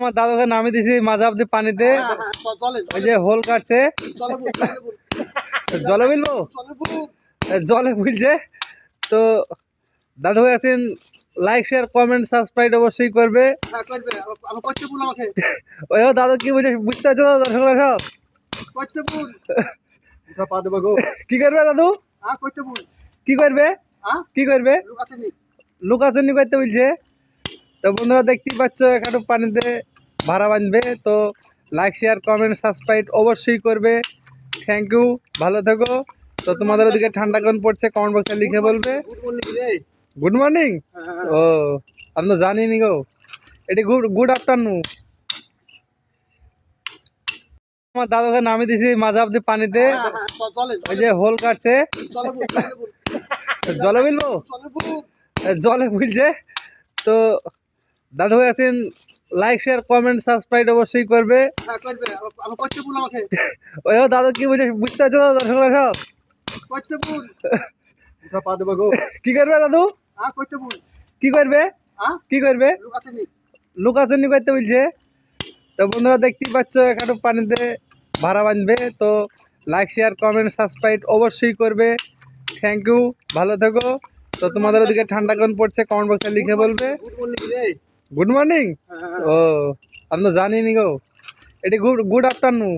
আমার দাদুকে নামিয়ে দিছি মাঝে অব্দি পানিতে। ওই যে হোল কাটছে, জলে বুলবো, জলে বুলছে। তো দাদু আছেন, লাইক শেয়ার কমেন্ট সাবস্ক্রাইব অবশ্যই করবে। ওই দাদু কি বুঝে বুঝতে পারছো তো দর্শকরা সব কি করবে দাদু, কি করবে, কি করবে, লুকাচুনি করতে বলছে। তো বন্ধুরা দেখতেই পাচ্ছ এখানে পানিতে ভাড়া বাঁধবে। তো লাইক শেয়ার কমেন্ট সাবস্ক্রাইব অবশ্যই করবে। থ্যাংক ইউ, ভালো থেকো। তো তোমাদের ওদিকে ঠান্ডা কোন পড়ছে কমেন্ট বক্সে লিখে বলবে। Good morning. ও আমি তো জানি নি গো, এটি গুড গুড আফটারনুন। আমার দাদুকে নামিয়ে দিছি মাঝে অব্দি পানিতে। ওই যে হোল কাটছে, জলে বুলবো, জলে বুলছে। তো দাদু আছেন, লাইক শেয়ার কমেন্ট সাবস্ক্রাইব অবশ্যই করবে। ওই দাদু কি বুঝে বুঝতে পারছো তো দর্শকরা সব কি করবে দাদু, কি করবে, কি করবে, লুকাচুনি করতে বলছে। তো বন্ধুরা দেখতেই পাচ্ছ এখানে পানিতে ভাড়া বাঁধবে। তো লাইক শেয়ার কমেন্ট সাবস্ক্রাইব অবশ্যই করবে। থ্যাংক ইউ, ভালো থেকো। তো তোমাদের ওদিকে ঠান্ডা কোন পড়ছে কমেন্ট বক্সে লিখে বলবে। Good morning. ও আমি তো জানি নি গো, এটি গুড গুড আফটারনুন।